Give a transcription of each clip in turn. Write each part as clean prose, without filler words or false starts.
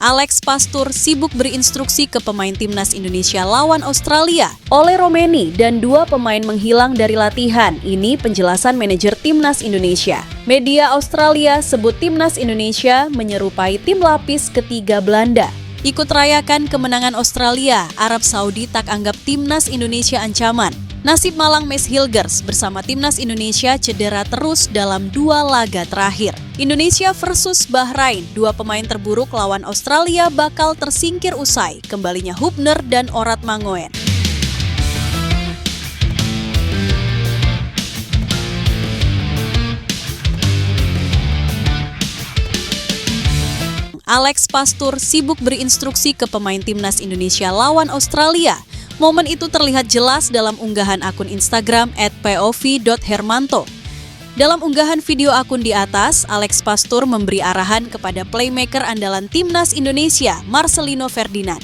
Alex Pastoor sibuk berinstruksi ke pemain timnas Indonesia lawan Australia. Ole Romeni dan 2 pemain menghilang dari latihan. Ini penjelasan manajer timnas Indonesia. Media Australia sebut timnas Indonesia menyerupai tim lapis ketiga Belanda. Ikut rayakan kemenangan Australia, Arab Saudi tak anggap timnas Indonesia ancaman. Nasib malang Miss Hilgers bersama timnas Indonesia cedera terus dalam 2 laga terakhir. Indonesia versus Bahrain, 2 pemain terburuk lawan Australia bakal tersingkir usai kembalinya Hubner dan Orat Mangoen. Alex Pastoor sibuk berinstruksi ke pemain timnas Indonesia lawan Australia. Momen itu terlihat jelas dalam unggahan akun Instagram @pov.hermanto. Dalam unggahan video akun di atas, Alex Pastoor memberi arahan kepada playmaker andalan timnas Indonesia, Marcelino Ferdinand.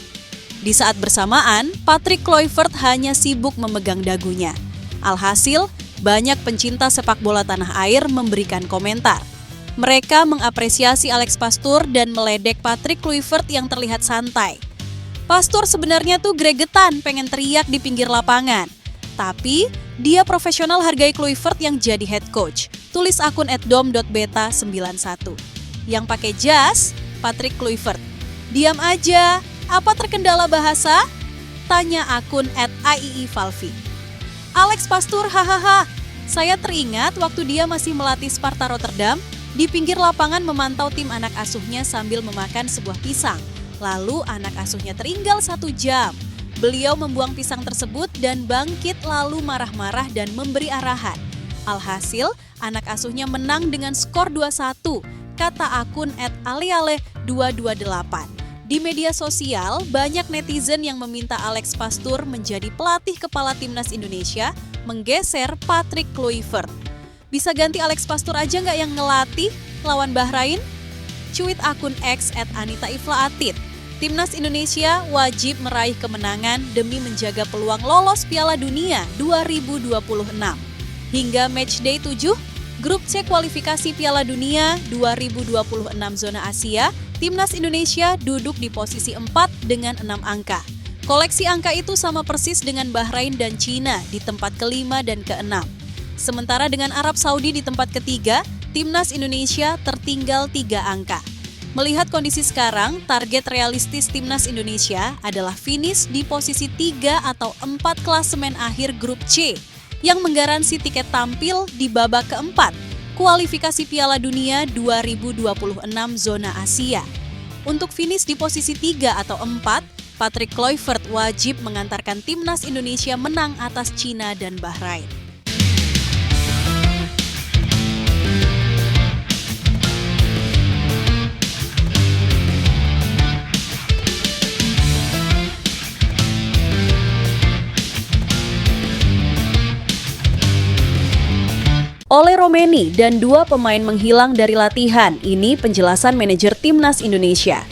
Di saat bersamaan, Patrick Kluivert hanya sibuk memegang dagunya. Alhasil, banyak pencinta sepak bola tanah air memberikan komentar. Mereka mengapresiasi Alex Pastoor dan meledek Patrick Kluivert yang terlihat santai. Pastoor sebenarnya tuh gregetan pengen teriak di pinggir lapangan. Tapi, dia profesional hargai Kluivert yang jadi head coach. Tulis akun @dom.beta91. Yang pakai jas, Patrick Kluivert. Diam aja, apa terkendala bahasa? Tanya akun @aiivalvi. Alex Pastoor, hahaha. Saya teringat waktu dia masih melatih Sparta Rotterdam, di pinggir lapangan memantau tim anak asuhnya sambil memakan sebuah pisang. Lalu anak asuhnya tertinggal 1 jam. Beliau membuang pisang tersebut dan bangkit lalu marah-marah dan memberi arahan. Alhasil, anak asuhnya menang dengan skor 2-1, kata akun @aleale228. Di media sosial, banyak netizen yang meminta Alex Pastoor menjadi pelatih kepala timnas Indonesia menggeser Patrick Kluivert. Bisa ganti Alex Pastoor aja nggak yang ngelatih lawan Bahrain? Cuit akun X @anitaiflaatit. Timnas Indonesia wajib meraih kemenangan demi menjaga peluang lolos Piala Dunia 2026. Hingga matchday 7, grup C kualifikasi Piala Dunia 2026 zona Asia, Timnas Indonesia duduk di posisi 4 dengan 6 angka. Koleksi angka itu sama persis dengan Bahrain dan Cina di tempat ke-5 dan ke-6. Sementara dengan Arab Saudi di tempat ke-3, Timnas Indonesia tertinggal 3 angka. Melihat kondisi sekarang, target realistis Timnas Indonesia adalah finish di posisi 3 atau 4 klasemen akhir grup C yang menggaransi tiket tampil di babak keempat kualifikasi Piala Dunia 2026 zona Asia. Untuk finish di posisi 3 atau 4, Patrick Kluivert wajib mengantarkan Timnas Indonesia menang atas Cina dan Bahrain. Ole Romeni dan 2 pemain menghilang dari latihan. Ini penjelasan manajer timnas Indonesia.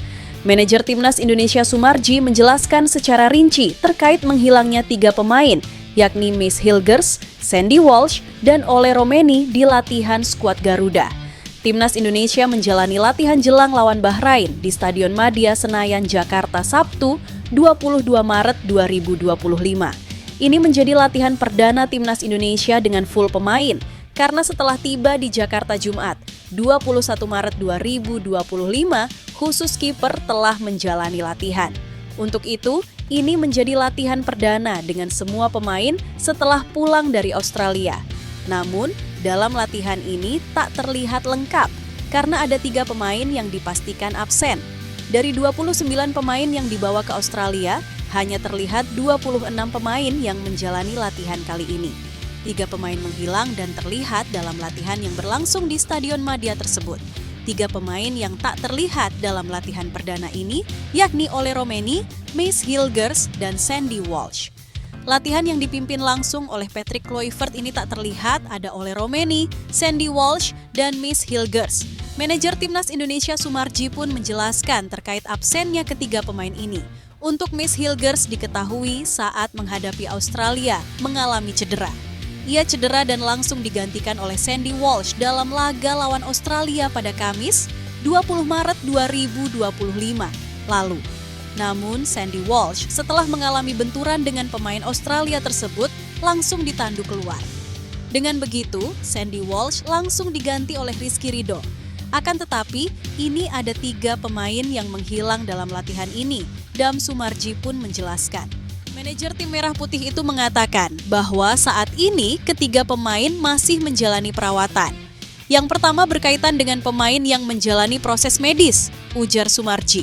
Manajer timnas Indonesia Sumarji menjelaskan secara rinci terkait menghilangnya 3 pemain, yakni Miss Hilgers, Sandy Walsh, dan Ole Romeni di latihan skuad Garuda. Timnas Indonesia menjalani latihan jelang lawan Bahrain di Stadion Madia Senayan, Jakarta, Sabtu, 22 Maret 2025. Ini menjadi latihan perdana timnas Indonesia dengan full pemain, karena setelah tiba di Jakarta Jumat, 21 Maret 2025, khusus kiper telah menjalani latihan. Untuk itu, ini menjadi latihan perdana dengan semua pemain setelah pulang dari Australia. Namun, dalam latihan ini tak terlihat lengkap, karena ada 3 pemain yang dipastikan absen. Dari 29 pemain yang dibawa ke Australia, hanya terlihat 26 pemain yang menjalani latihan kali ini. 3 pemain menghilang dan terlihat dalam latihan yang berlangsung di Stadion Madia tersebut. 3 pemain yang tak terlihat dalam latihan perdana ini, yakni Ole Romeni, Miss Hilgers, dan Sandy Walsh. Latihan yang dipimpin langsung oleh Patrick Kluivert ini tak terlihat ada Ole Romeni, Sandy Walsh, dan Miss Hilgers. Manajer Timnas Indonesia Sumarji pun menjelaskan terkait absennya ketiga pemain ini. Untuk Miss Hilgers diketahui saat menghadapi Australia mengalami cedera. Ia cedera dan langsung digantikan oleh Sandy Walsh dalam laga lawan Australia pada Kamis, 20 Maret 2025. lalu. Namun Sandy Walsh setelah mengalami benturan dengan pemain Australia tersebut langsung ditandu keluar. Dengan begitu, Sandy Walsh langsung diganti oleh Rizky Ridho. Akan tetapi, ini ada 3 pemain yang menghilang dalam latihan ini, Dam Sumarji pun menjelaskan. Manajer tim Merah Putih itu mengatakan bahwa saat ini ketiga pemain masih menjalani perawatan. Yang pertama berkaitan dengan pemain yang menjalani proses medis, ujar Sumarji.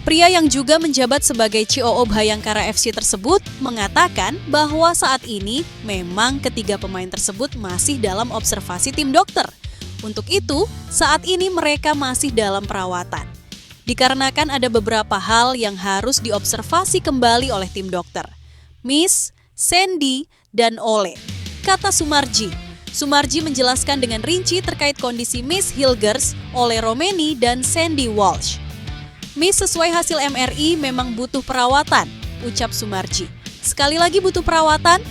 Pria yang juga menjabat sebagai COO Bhayangkara FC tersebut mengatakan bahwa saat ini memang ketiga pemain tersebut masih dalam observasi tim dokter. Untuk itu, saat ini mereka masih dalam perawatan. Dikarenakan ada beberapa hal yang harus diobservasi kembali oleh tim dokter. Miss, Sandy, dan Ole, kata Sumarji. Sumarji menjelaskan dengan rinci terkait kondisi Miss Hilgers, Ole Romeni, dan Sandy Walsh. Miss sesuai hasil MRI memang butuh perawatan, ucap Sumarji. Sekali lagi butuh perawatan?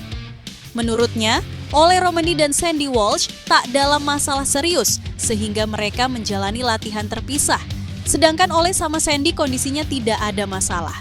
Menurutnya, Ole Romeni dan Sandy Walsh tak dalam masalah serius sehingga mereka menjalani latihan terpisah. Sedangkan Ole sama Sandy kondisinya tidak ada masalah.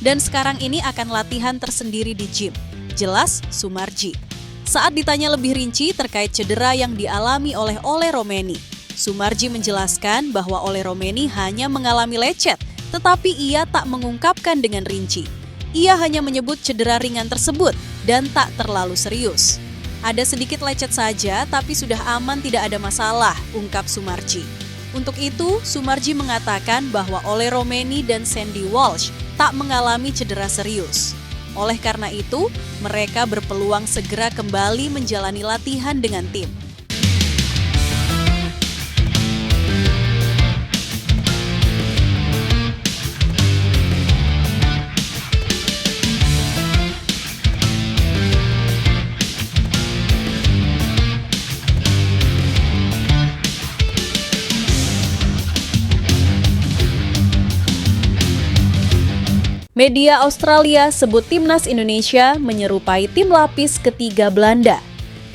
Dan sekarang ini akan latihan tersendiri di gym. Jelas Sumarji. Saat ditanya lebih rinci terkait cedera yang dialami oleh Ole Romeni, Sumarji menjelaskan bahwa Ole Romeni hanya mengalami lecet, tetapi ia tak mengungkapkan dengan rinci. Ia hanya menyebut cedera ringan tersebut dan tak terlalu serius. Ada sedikit lecet saja, tapi sudah aman, tidak ada masalah, ungkap Sumarji. Untuk itu, Sumarji mengatakan bahwa Ole Romeni dan Sandy Walsh tak mengalami cedera serius. Oleh karena itu, mereka berpeluang segera kembali menjalani latihan dengan tim. Media Australia sebut Timnas Indonesia menyerupai tim lapis ketiga Belanda.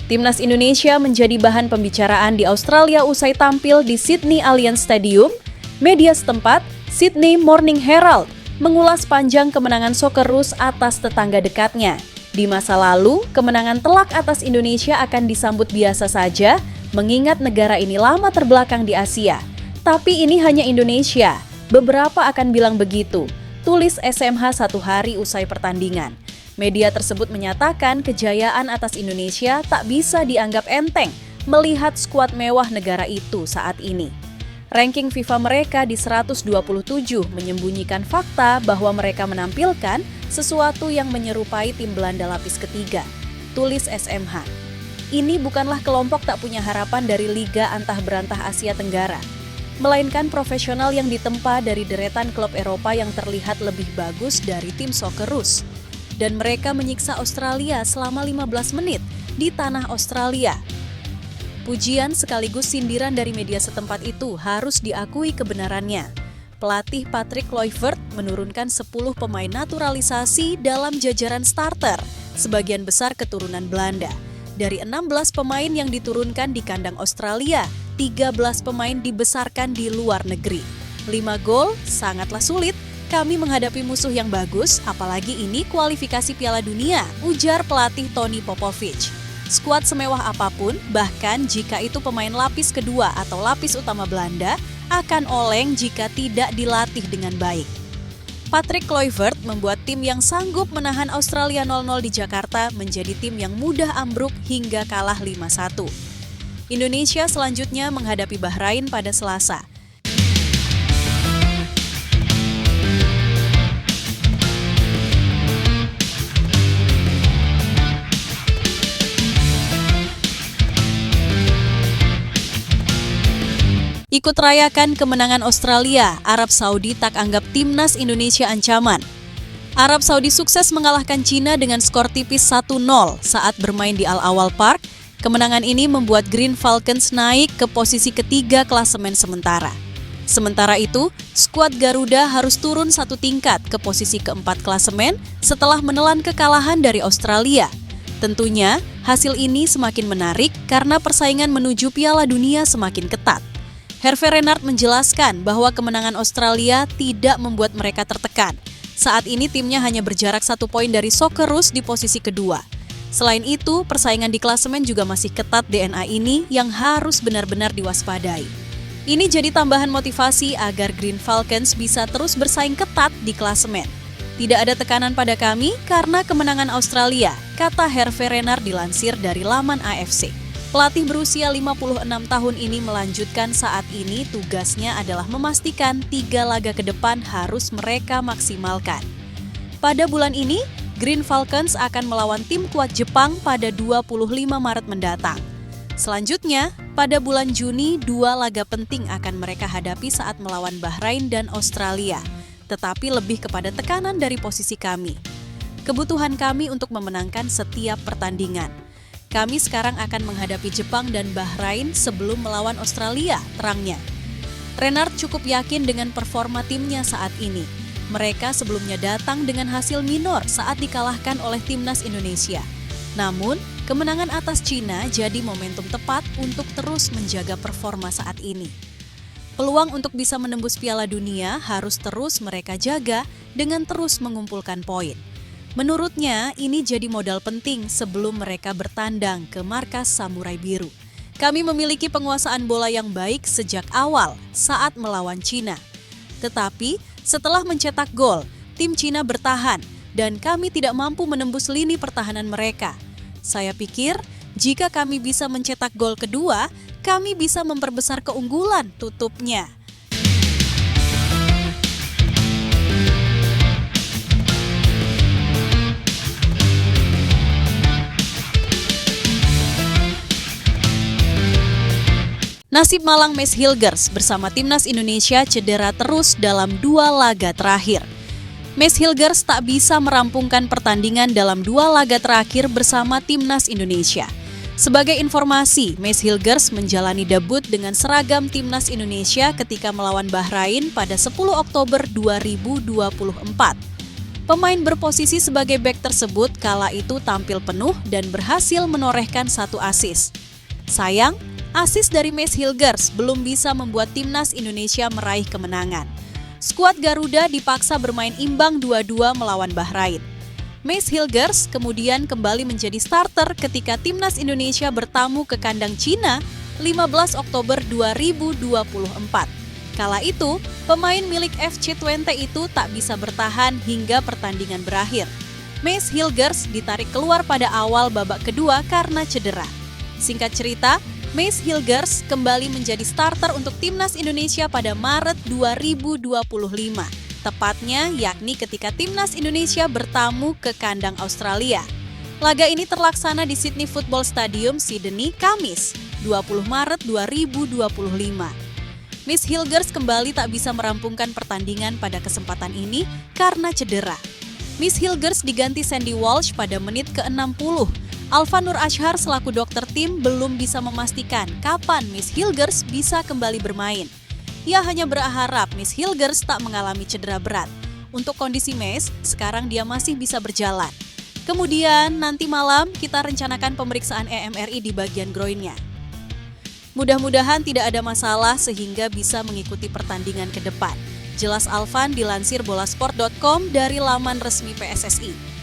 Timnas Indonesia menjadi bahan pembicaraan di Australia usai tampil di Sydney Allianz Stadium. Media setempat, Sydney Morning Herald, mengulas panjang kemenangan Socceroos atas tetangga dekatnya. Di masa lalu, kemenangan telak atas Indonesia akan disambut biasa saja, mengingat negara ini lama terbelakang di Asia. Tapi ini hanya Indonesia, beberapa akan bilang begitu, tulis SMH 1 hari usai pertandingan. Media tersebut menyatakan kejayaan atas Indonesia tak bisa dianggap enteng melihat skuad mewah negara itu saat ini. Ranking FIFA mereka di 127 menyembunyikan fakta bahwa mereka menampilkan sesuatu yang menyerupai tim Belanda lapis ketiga, tulis SMH. Ini bukanlah kelompok tak punya harapan dari Liga Antah Berantah Asia Tenggara, melainkan profesional yang ditempa dari deretan klub Eropa yang terlihat lebih bagus dari tim Socceroos. Dan mereka menyiksa Australia selama 15 menit di tanah Australia. Pujian sekaligus sindiran dari media setempat itu harus diakui kebenarannya. Pelatih Patrick Kluivert menurunkan 10 pemain naturalisasi dalam jajaran starter, sebagian besar keturunan Belanda. Dari 16 pemain yang diturunkan di kandang Australia, 13 pemain dibesarkan di luar negeri. 5 gol sangatlah sulit, kami menghadapi musuh yang bagus, apalagi ini kualifikasi Piala Dunia, ujar pelatih Tony Popovic. Skuad semewah apapun, bahkan jika itu pemain lapis kedua atau lapis utama Belanda, akan oleng jika tidak dilatih dengan baik. Patrick Kluivert membuat tim yang sanggup menahan Australia 0-0 di Jakarta menjadi tim yang mudah ambruk hingga kalah 5-1. Indonesia selanjutnya menghadapi Bahrain pada Selasa. Ikut rayakan kemenangan Australia, Arab Saudi tak anggap Timnas Indonesia ancaman. Arab Saudi sukses mengalahkan Cina dengan skor tipis 1-0 saat bermain di Al-Awal Park. Kemenangan ini membuat Green Falcons naik ke posisi ketiga klasemen sementara. Sementara itu, skuad Garuda harus turun 1 tingkat ke posisi keempat klasemen setelah menelan kekalahan dari Australia. Tentunya, hasil ini semakin menarik karena persaingan menuju Piala Dunia semakin ketat. Hervé Renard menjelaskan bahwa kemenangan Australia tidak membuat mereka tertekan. Saat ini timnya hanya berjarak 1 poin dari Socceroos di posisi kedua. Selain itu, persaingan di klasemen juga masih ketat DNA ini yang harus benar-benar diwaspadai. Ini jadi tambahan motivasi agar Green Falcons bisa terus bersaing ketat di klasemen. Tidak ada tekanan pada kami karena kemenangan Australia, kata Hervé Renard dilansir dari laman AFC. Pelatih berusia 56 tahun ini melanjutkan saat ini tugasnya adalah memastikan 3 laga ke depan harus mereka maksimalkan. Pada bulan ini, Green Falcons akan melawan tim kuat Jepang pada 25 Maret mendatang. Selanjutnya, pada bulan Juni 2 laga penting akan mereka hadapi saat melawan Bahrain dan Australia, tetapi lebih kepada tekanan dari posisi kami. Kebutuhan kami untuk memenangkan setiap pertandingan. Kami sekarang akan menghadapi Jepang dan Bahrain sebelum melawan Australia, terangnya. Renard cukup yakin dengan performa timnya saat ini. Mereka sebelumnya datang dengan hasil minor saat dikalahkan oleh timnas Indonesia. Namun, kemenangan atas Cina jadi momentum tepat untuk terus menjaga performa saat ini. Peluang untuk bisa menembus Piala Dunia harus terus mereka jaga dengan terus mengumpulkan poin. Menurutnya, ini jadi modal penting sebelum mereka bertandang ke markas Samurai Biru. Kami memiliki penguasaan bola yang baik sejak awal saat melawan Cina. Tetapi, setelah mencetak gol, tim Cina bertahan dan kami tidak mampu menembus lini pertahanan mereka. Saya pikir, jika kami bisa mencetak gol kedua, kami bisa memperbesar keunggulan, tutupnya. Nasib malang Mace Hilgers bersama timnas Indonesia cedera terus dalam 2 laga terakhir. Mace Hilgers tak bisa merampungkan pertandingan dalam 2 laga terakhir bersama timnas Indonesia. Sebagai informasi, Mace Hilgers menjalani debut dengan seragam timnas Indonesia ketika melawan Bahrain pada 10 Oktober 2024. Pemain berposisi sebagai bek tersebut kala itu tampil penuh dan berhasil menorehkan 1 assist. Sayang, assist dari Mace Hilgers belum bisa membuat timnas Indonesia meraih kemenangan. Skuad Garuda dipaksa bermain imbang 2-2 melawan Bahrain. Mace Hilgers kemudian kembali menjadi starter ketika timnas Indonesia bertamu ke kandang Cina 15 Oktober 2024. Kala itu, pemain milik FC Twente itu tak bisa bertahan hingga pertandingan berakhir. Mace Hilgers ditarik keluar pada awal babak kedua karena cedera. Singkat cerita, Mace Hilgers kembali menjadi starter untuk timnas Indonesia pada Maret 2025. Tepatnya yakni ketika timnas Indonesia bertamu ke kandang Australia. Laga ini terlaksana di Sydney Football Stadium, Sydney, Kamis, 20 Maret 2025. Mace Hilgers kembali tak bisa merampungkan pertandingan pada kesempatan ini karena cedera. Mace Hilgers diganti Sandy Walsh pada menit ke-60. Alfa Nur Ashar selaku dokter tim belum bisa memastikan kapan Mace Hilgers bisa kembali bermain. Ia hanya berharap Mace Hilgers tak mengalami cedera berat. Untuk kondisi Mace, sekarang dia masih bisa berjalan. Kemudian nanti malam kita rencanakan pemeriksaan EMRI di bagian groinnya. Mudah-mudahan tidak ada masalah sehingga bisa mengikuti pertandingan ke depan. Jelas Alvan dilansir bolasport.com dari laman resmi PSSI.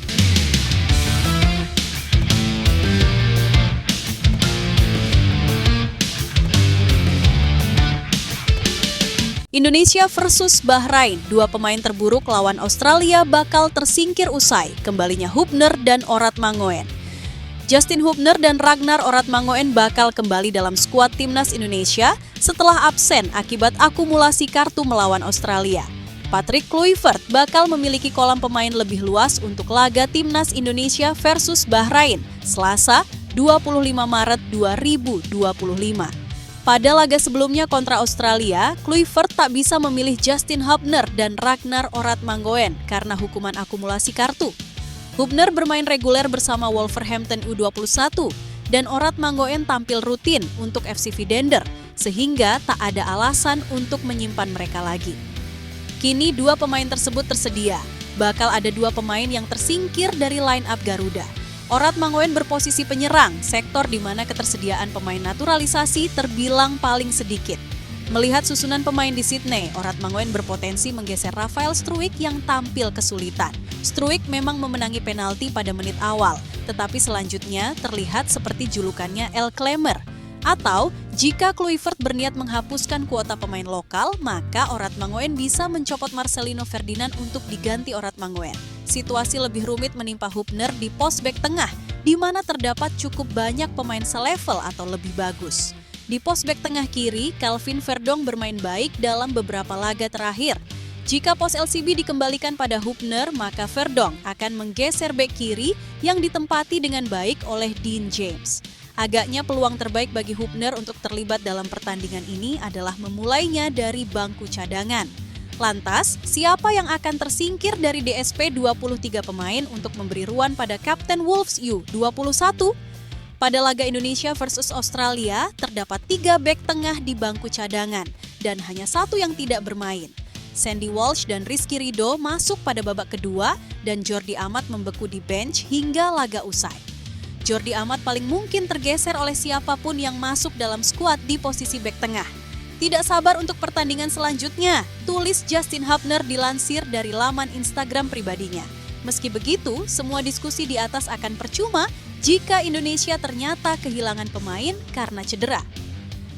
Indonesia versus Bahrain, 2 pemain terburuk lawan Australia bakal tersingkir usai kembalinya Hubner dan Orad Mangoen. Justin Hubner dan Ragnar Orad Mangoen bakal kembali dalam skuad timnas Indonesia setelah absen akibat akumulasi kartu melawan Australia. Patrick Kluivert bakal memiliki kolam pemain lebih luas untuk laga timnas Indonesia versus Bahrain, Selasa 25 Maret 2025. Pada laga sebelumnya kontra Australia, Kluivert tak bisa memilih Justin Hubner dan Ragnar Orad Mangoen karena hukuman akumulasi kartu. Hubner bermain reguler bersama Wolverhampton U21 dan Orad Mangoen tampil rutin untuk FC Vidender, sehingga tak ada alasan untuk menyimpan mereka lagi. Kini 2 pemain tersebut tersedia, bakal ada 2 pemain yang tersingkir dari line-up Garuda. Orad Mangoen berposisi penyerang, sektor di mana ketersediaan pemain naturalisasi terbilang paling sedikit. Melihat susunan pemain di Sydney, Orat Manguen berpotensi menggeser Rafael Struijk yang tampil kesulitan. Struijk memang memenangi penalti pada menit awal, tetapi selanjutnya terlihat seperti julukannya El Claimer. Atau, jika Kluivert berniat menghapuskan kuota pemain lokal, maka Orat Manguen bisa mencopot Marcelino Ferdinand untuk diganti Orat Manguen. Situasi lebih rumit menimpa Hubner di pos bek tengah, di mana terdapat cukup banyak pemain selevel atau lebih bagus. Di pos bek tengah kiri, Kelvin Verdonk bermain baik dalam beberapa laga terakhir. Jika pos LCB dikembalikan pada Hubner, maka Verdonk akan menggeser bek kiri yang ditempati dengan baik oleh Dean James. Agaknya peluang terbaik bagi Hubner untuk terlibat dalam pertandingan ini adalah memulainya dari bangku cadangan. Lantas, siapa yang akan tersingkir dari DSP 23 pemain untuk memberi ruang pada Kapten Wolves U21? Pada laga Indonesia versus Australia, terdapat 3 bek tengah di bangku cadangan dan hanya 1 yang tidak bermain. Sandy Walsh dan Rizky Ridho masuk pada babak kedua dan Jordi Amat membeku di bench hingga laga usai. Jordi Amat paling mungkin tergeser oleh siapapun yang masuk dalam skuad di posisi bek tengah. Tidak sabar untuk pertandingan selanjutnya, tulis Justin Hubner dilansir dari laman Instagram pribadinya. Meski begitu, semua diskusi di atas akan percuma jika Indonesia ternyata kehilangan pemain karena cedera.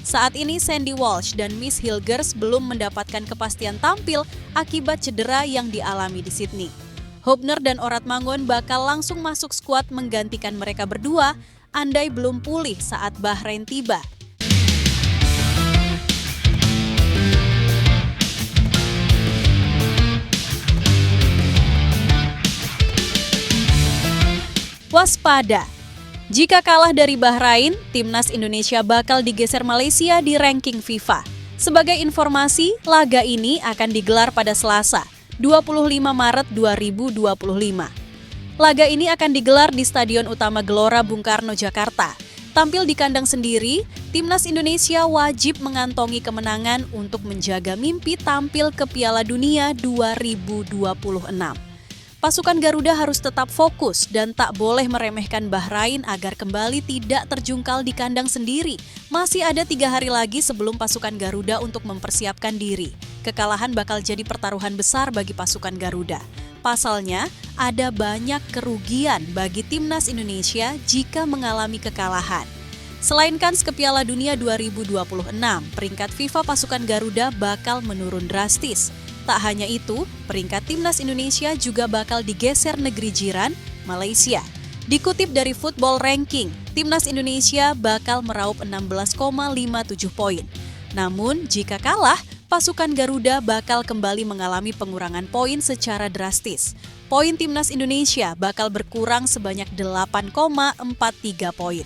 Saat ini Sandy Walsh dan Miss Hilgers belum mendapatkan kepastian tampil akibat cedera yang dialami di Sydney. Hubner dan Orat Manguen bakal langsung masuk skuad menggantikan mereka berdua andai belum pulih saat Bahrain tiba. Waspada. Jika kalah dari Bahrain, timnas Indonesia bakal digeser Malaysia di ranking FIFA. Sebagai informasi, laga ini akan digelar pada Selasa, 25 Maret 2025. Laga ini akan digelar di Stadion Utama Gelora Bung Karno, Jakarta. Tampil di kandang sendiri, timnas Indonesia wajib mengantongi kemenangan untuk menjaga mimpi tampil ke Piala Dunia 2026. Pasukan Garuda harus tetap fokus dan tak boleh meremehkan Bahrain agar kembali tidak terjungkal di kandang sendiri. Masih ada 3 hari lagi sebelum pasukan Garuda untuk mempersiapkan diri. Kekalahan bakal jadi pertaruhan besar bagi pasukan Garuda. Pasalnya, ada banyak kerugian bagi timnas Indonesia jika mengalami kekalahan. Selain kans ke Piala Dunia 2026, peringkat FIFA pasukan Garuda bakal menurun drastis. Tak hanya itu, peringkat timnas Indonesia juga bakal digeser negeri jiran, Malaysia. Dikutip dari Football Ranking, timnas Indonesia bakal meraup 16,57 poin. Namun, jika kalah, pasukan Garuda bakal kembali mengalami pengurangan poin secara drastis. Poin timnas Indonesia bakal berkurang sebanyak 8,43 poin.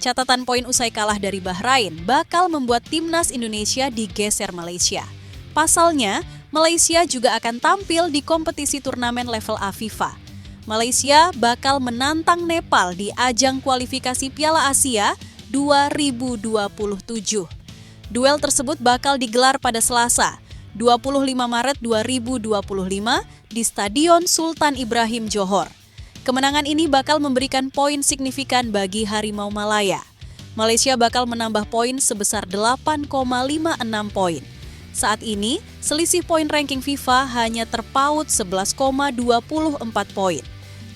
Catatan poin usai kalah dari Bahrain bakal membuat timnas Indonesia digeser Malaysia. Pasalnya, Malaysia juga akan tampil di kompetisi turnamen level A FIFA. Malaysia bakal menantang Nepal di ajang kualifikasi Piala Asia 2027. Duel tersebut bakal digelar pada Selasa, 25 Maret 2025 di Stadion Sultan Ibrahim Johor. Kemenangan ini bakal memberikan poin signifikan bagi Harimau Malaya. Malaysia bakal menambah poin sebesar 8,56 poin. Saat ini, selisih poin ranking FIFA hanya terpaut 11,24 poin.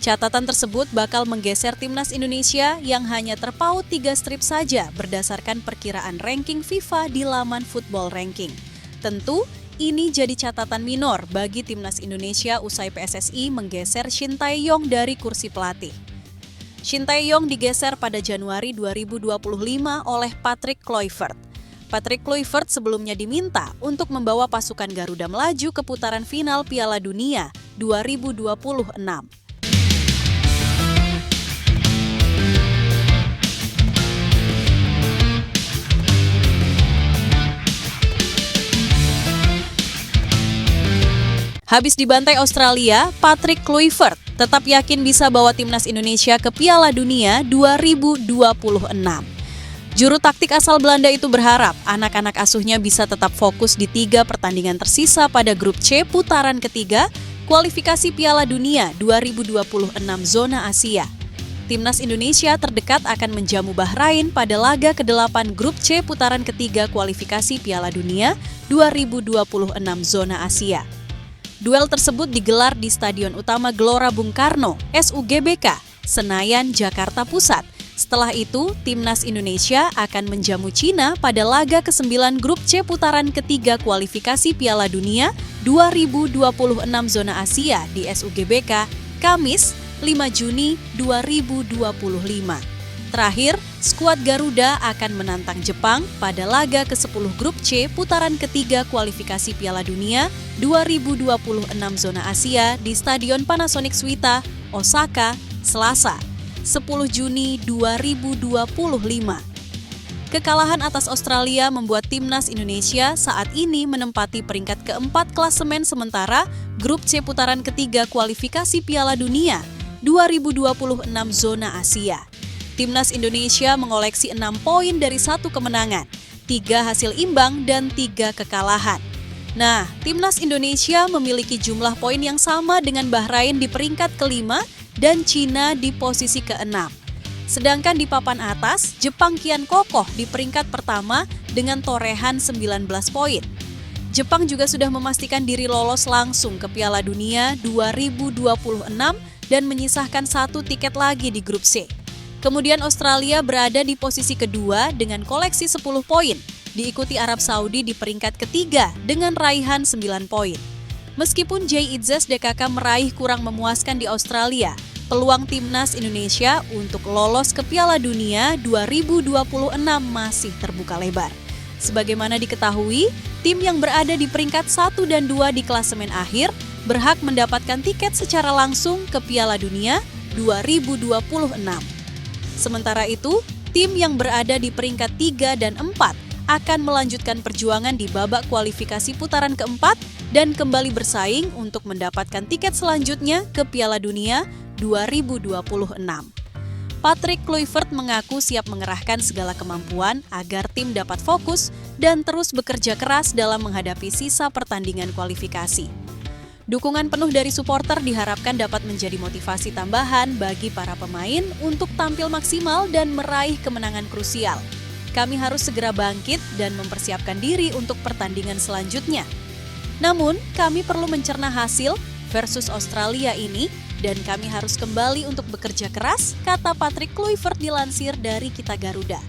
Catatan tersebut bakal menggeser timnas Indonesia yang hanya terpaut 3 strip saja berdasarkan perkiraan ranking FIFA di laman Football Ranking. Tentu, ini jadi catatan minor bagi timnas Indonesia usai PSSI menggeser Shin Tae-yong dari kursi pelatih. Shin Tae-yong digeser pada Januari 2025 oleh Patrick Kluivert. Patrick Kluivert sebelumnya diminta untuk membawa pasukan Garuda melaju ke putaran final Piala Dunia 2026. Habis dibantai Australia, Patrick Kluivert tetap yakin bisa bawa timnas Indonesia ke Piala Dunia 2026. Juru taktik asal Belanda itu berharap anak-anak asuhnya bisa tetap fokus di 3 pertandingan tersisa pada grup C putaran ketiga kualifikasi Piala Dunia 2026 zona Asia. Timnas Indonesia terdekat akan menjamu Bahrain pada laga ke-8 Grup C putaran ketiga kualifikasi Piala Dunia 2026 zona Asia. Duel tersebut digelar di Stadion Utama Gelora Bung Karno, SUGBK, Senayan, Jakarta Pusat. Setelah itu, Timnas Indonesia akan menjamu Cina pada laga ke-9 Grup C putaran ketiga kualifikasi Piala Dunia 2026 zona Asia di SUGBK, Kamis 5 Juni 2025. Terakhir, skuad Garuda akan menantang Jepang pada laga ke-10 Grup C putaran ketiga kualifikasi Piala Dunia 2026 zona Asia di Stadion Panasonic Suita, Osaka, Selasa, 10 Juni 2025. Kekalahan atas Australia membuat Timnas Indonesia saat ini menempati peringkat keempat klasemen sementara Grup C putaran ketiga kualifikasi Piala Dunia 2026 zona Asia. Timnas Indonesia mengoleksi 6 poin dari 1 kemenangan, 3 hasil imbang, dan 3 kekalahan. Nah, Timnas Indonesia memiliki jumlah poin yang sama dengan Bahrain di peringkat kelima dan Cina di posisi ke-6. Sedangkan di papan atas, Jepang kian kokoh di peringkat pertama dengan torehan 19 poin. Jepang juga sudah memastikan diri lolos langsung ke Piala Dunia 2026 dan menyisahkan 1 tiket lagi di Grup C. Kemudian Australia berada di posisi kedua dengan koleksi 10 poin, diikuti Arab Saudi di peringkat ketiga dengan raihan 9 poin. Meskipun Jay Itzes DKK meraih kurang memuaskan di Australia, peluang Timnas Indonesia untuk lolos ke Piala Dunia 2026 masih terbuka lebar. Sebagaimana diketahui, tim yang berada di peringkat 1 dan 2 di klasemen akhir berhak mendapatkan tiket secara langsung ke Piala Dunia 2026. Sementara itu, tim yang berada di peringkat 3 dan 4 akan melanjutkan perjuangan di babak kualifikasi putaran keempat dan kembali bersaing untuk mendapatkan tiket selanjutnya ke Piala Dunia 2026. Patrick Kluivert mengaku siap mengerahkan segala kemampuan agar tim dapat fokus dan terus bekerja keras dalam menghadapi sisa pertandingan kualifikasi. Dukungan penuh dari supporter diharapkan dapat menjadi motivasi tambahan bagi para pemain untuk tampil maksimal dan meraih kemenangan krusial. Kami harus segera bangkit dan mempersiapkan diri untuk pertandingan selanjutnya. Namun, kami perlu mencerna hasil versus Australia ini dan kami harus kembali untuk bekerja keras, kata Patrick Kluivert dilansir dari Kita Garuda.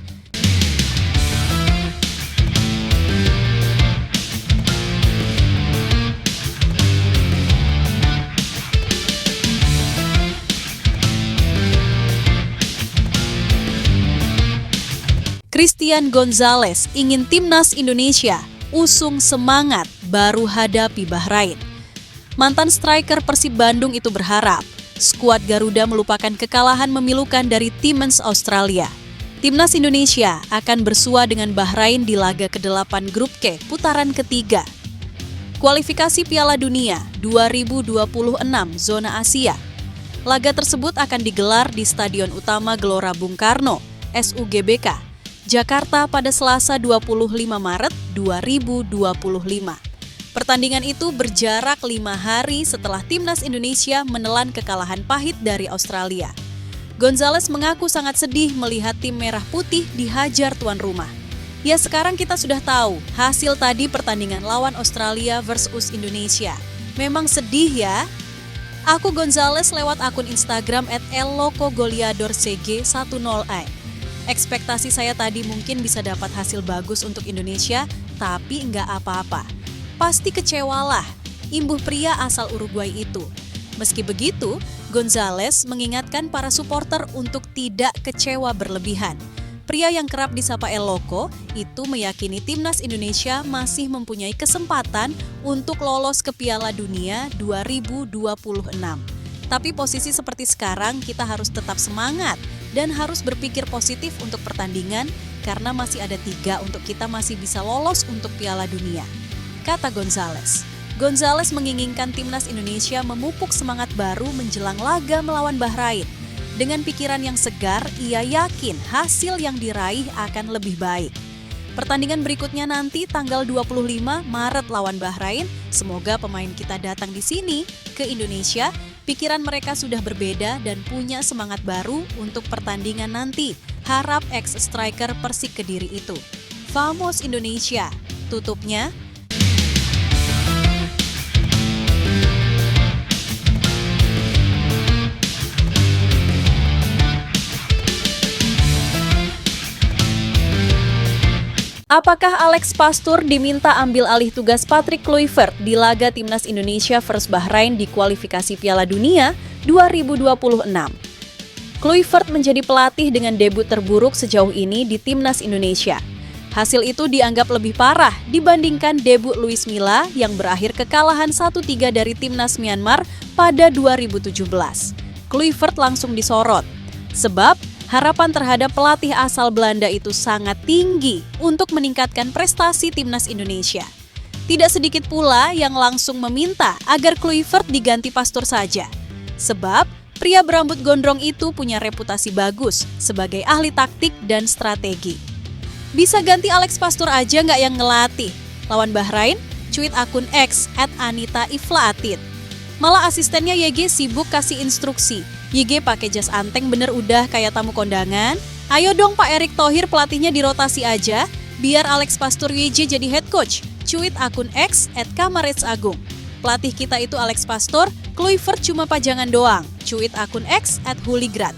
Christian Gonzalez ingin Timnas Indonesia usung semangat baru hadapi Bahrain. Mantan striker Persib Bandung itu berharap skuad Garuda melupakan kekalahan memilukan dari Timnas Australia. Timnas Indonesia akan bersua dengan Bahrain di laga ke-8 Grup K putaran ketiga. Kualifikasi Piala Dunia 2026 zona Asia. Laga tersebut akan digelar di Stadion Utama Gelora Bung Karno, SUGBK, Jakarta pada Selasa 25 Maret 2025. Pertandingan itu berjarak 5 hari setelah Timnas Indonesia menelan kekalahan pahit dari Australia. Gonzalez mengaku sangat sedih melihat tim merah putih dihajar tuan rumah. Ya, sekarang kita sudah tahu hasil tadi pertandingan lawan Australia versus Indonesia. Memang sedih ya. Aku Gonzalez lewat akun Instagram @ellocogoleadorcg10i. Ekspektasi saya tadi mungkin bisa dapat hasil bagus untuk Indonesia, tapi nggak apa-apa. Pasti kecewalah, imbuh pria asal Uruguay itu. Meski begitu, Gonzalez mengingatkan para supporter untuk tidak kecewa berlebihan. Pria yang kerap disapa El Loco itu meyakini Timnas Indonesia masih mempunyai kesempatan untuk lolos ke Piala Dunia 2026. Tapi posisi seperti sekarang kita harus tetap semangat dan harus berpikir positif untuk pertandingan karena masih ada 3 untuk kita masih bisa lolos untuk Piala Dunia, kata Gonzalez. Gonzalez menginginkan Timnas Indonesia memupuk semangat baru menjelang laga melawan Bahrain. Dengan pikiran yang segar, ia yakin hasil yang diraih akan lebih baik. Pertandingan berikutnya nanti tanggal 25 Maret lawan Bahrain. Semoga pemain kita datang di sini ke Indonesia Pikiran mereka sudah berbeda dan punya semangat baru untuk pertandingan nanti, harap ex-striker Persik Kediri itu. Famos Indonesia, tutupnya, apakah Alex Pastoor diminta ambil alih tugas Patrick Kluivert di laga Timnas Indonesia vs Bahrain di kualifikasi Piala Dunia 2026? Kluivert menjadi pelatih dengan debut terburuk sejauh ini di Timnas Indonesia. Hasil itu dianggap lebih parah dibandingkan debut Luis Milla yang berakhir kekalahan 1-3 dari Timnas Myanmar pada 2017. Kluivert langsung disorot, sebab harapan terhadap pelatih asal Belanda itu sangat tinggi untuk meningkatkan prestasi Timnas Indonesia. Tidak sedikit pula yang langsung meminta agar Kluivert diganti Pastoor saja. Sebab pria berambut gondrong itu punya reputasi bagus sebagai ahli taktik dan strategi. Bisa ganti Alex Pastoor aja nggak yang ngelatih? Lawan Bahrain, cuit akun X @AnitaIflaatit. Malah asistennya YG sibuk kasih instruksi. YG pakai jas anteng bener udah kayak tamu kondangan. Ayo dong Pak Erick Thohir pelatihnya dirotasi aja, biar Alex Pastoor YJ jadi head coach. Cuit akun X @Kamarets_Agung. Pelatih kita itu Alex Pastoor, Kluivert cuma pajangan doang. Cuit akun X @Huligrad.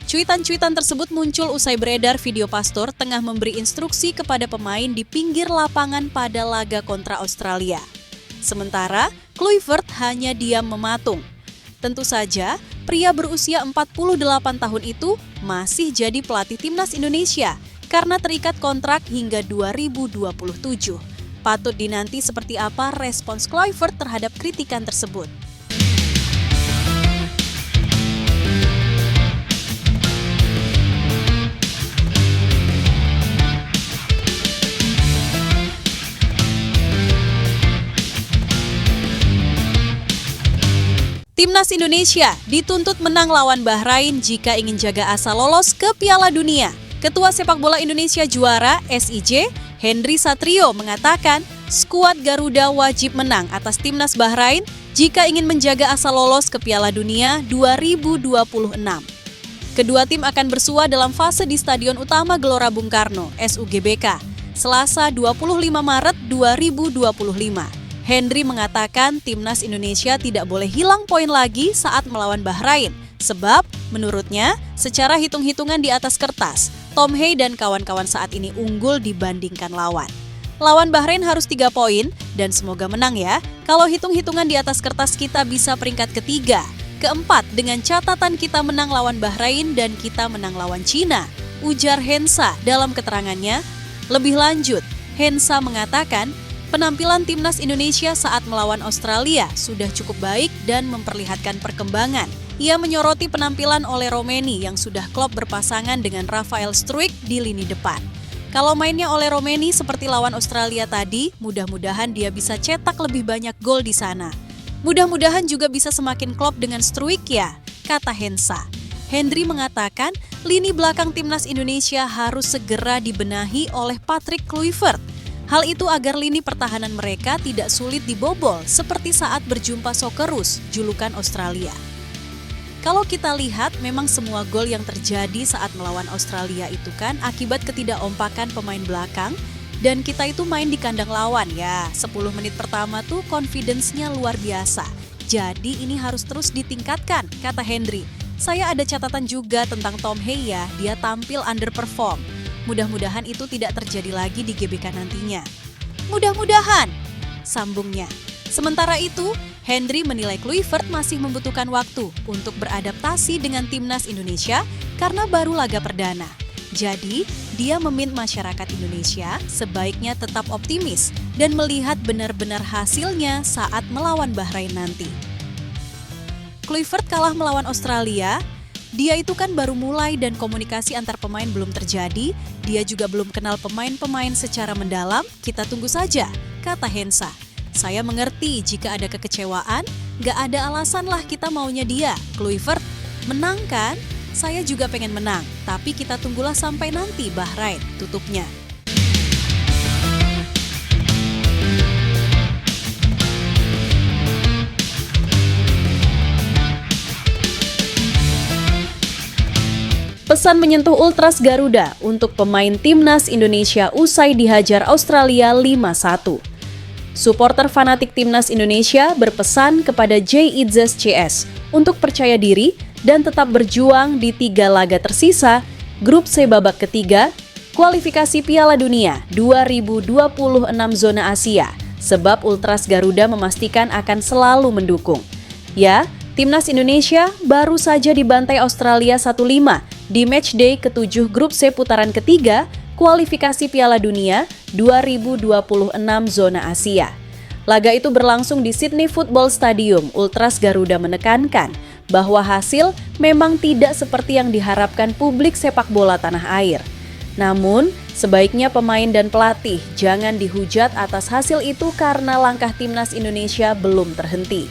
Cuitan-cuitan tersebut muncul usai beredar video Pastoor tengah memberi instruksi kepada pemain di pinggir lapangan pada laga kontra Australia. Sementara Kluivert hanya diam mematung. Tentu saja, pria berusia 48 tahun itu masih jadi pelatih Timnas Indonesia karena terikat kontrak hingga 2027. Patut dinanti seperti apa respons Kluivert terhadap kritikan tersebut. Timnas Indonesia dituntut menang lawan Bahrain jika ingin jaga asa lolos ke Piala Dunia. Ketua Sepak Bola Indonesia Juara (SIJ) Hendry Satrio mengatakan skuad Garuda wajib menang atas Timnas Bahrain jika ingin menjaga asa lolos ke Piala Dunia 2026. Kedua tim akan bersua dalam fase di Stadion Utama Gelora Bung Karno (SUGBK) Selasa 25 Maret 2025. Hendry mengatakan Timnas Indonesia tidak boleh hilang poin lagi saat melawan Bahrain. Sebab, menurutnya, secara hitung-hitungan di atas kertas, Tom Hey dan kawan-kawan saat ini unggul dibandingkan lawan. Lawan Bahrain harus 3 poin, dan semoga menang ya. Kalau hitung-hitungan di atas kertas kita bisa peringkat ketiga. Keempat, dengan catatan kita menang lawan Bahrain dan kita menang lawan Cina, ujar Hensa dalam keterangannya. Lebih lanjut, Hensa mengatakan, penampilan Timnas Indonesia saat melawan Australia sudah cukup baik dan memperlihatkan perkembangan. Ia menyoroti penampilan Ole Romeni yang sudah klop berpasangan dengan Rafael Struijk di lini depan. Kalau mainnya Ole Romeni seperti lawan Australia tadi, mudah-mudahan dia bisa cetak lebih banyak gol di sana. Mudah-mudahan juga bisa semakin klop dengan Struijk ya, kata Hensa. Hendry mengatakan lini belakang Timnas Indonesia harus segera dibenahi oleh Patrick Kluivert. Hal itu agar lini pertahanan mereka tidak sulit dibobol seperti saat berjumpa Socceroos, julukan Australia. Kalau kita lihat memang semua gol yang terjadi saat melawan Australia itu kan akibat ketidakompakan pemain belakang dan kita itu main di kandang lawan ya. 10 menit pertama tuh confidence-nya luar biasa. Jadi ini harus terus ditingkatkan, kata Hendry. Saya ada catatan juga tentang Tom Hey ya, dia tampil underperform. Mudah-mudahan itu tidak terjadi lagi di GBK nantinya. Mudah-mudahan, sambungnya. Sementara itu, Hendry menilai Kluivert masih membutuhkan waktu untuk beradaptasi dengan Timnas Indonesia karena baru laga perdana. Jadi, dia meminta masyarakat Indonesia sebaiknya tetap optimis dan melihat benar-benar hasilnya saat melawan Bahrain nanti. Kluivert kalah melawan Australia. Dia itu kan baru mulai dan komunikasi antar pemain belum terjadi, dia juga belum kenal pemain-pemain secara mendalam, kita tunggu saja, kata Hensa. Saya mengerti jika ada kekecewaan, gak ada alasan lah kita maunya dia. Kluivert, menang kan? Saya juga pengen menang, tapi kita tunggulah sampai nanti Bahrain, tutupnya. Berpesan menyentuh Ultras Garuda untuk pemain timnas Indonesia usai dihajar Australia 5-1. Supporter fanatik timnas Indonesia berpesan kepada J. Idzes CS untuk percaya diri dan tetap berjuang di 3 laga tersisa Grup C babak ketiga, kualifikasi Piala Dunia 2026 zona Asia, sebab Ultras Garuda memastikan akan selalu mendukung. Ya, timnas Indonesia baru saja dibantai Australia 1-5 di matchday ke-7 Grup C putaran ketiga, kualifikasi Piala Dunia 2026 zona Asia. Laga itu berlangsung di Sydney Football Stadium. Ultras Garuda menekankan bahwa hasil memang tidak seperti yang diharapkan publik sepak bola tanah air. Namun, sebaiknya pemain dan pelatih jangan dihujat atas hasil itu karena langkah timnas Indonesia belum terhenti.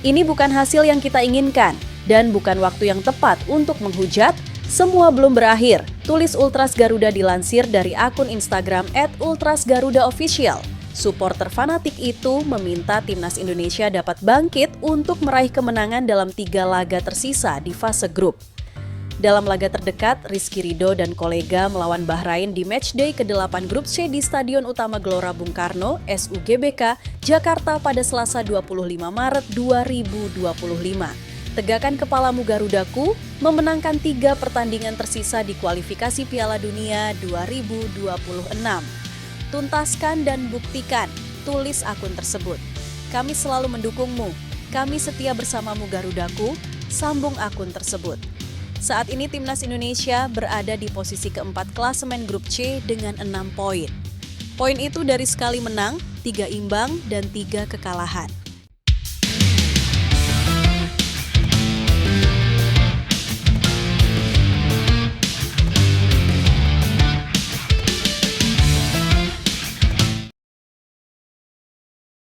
Ini bukan hasil yang kita inginkan dan bukan waktu yang tepat untuk menghujat. Semua belum berakhir, tulis Ultras Garuda dilansir dari akun Instagram @ultrasgarudaofficial. Supporter fanatik itu meminta timnas Indonesia dapat bangkit untuk meraih kemenangan dalam 3 laga tersisa di fase grup. Dalam laga terdekat, Rizky Ridho dan kolega melawan Bahrain di matchday ke-8 Grup C di Stadion Utama Gelora Bung Karno, SUGBK, Jakarta pada Selasa 25 Maret 2025. Tegakkan kepalamu Garudaku, memenangkan 3 pertandingan tersisa di kualifikasi Piala Dunia 2026. Tuntaskan dan buktikan, tulis akun tersebut. Kami selalu mendukungmu, kami setia bersamamu Garudaku, sambung akun tersebut. Saat ini timnas Indonesia berada di posisi keempat klasemen Grup C dengan 6 poin. Poin itu dari sekali menang, 3 imbang, dan 3 kekalahan.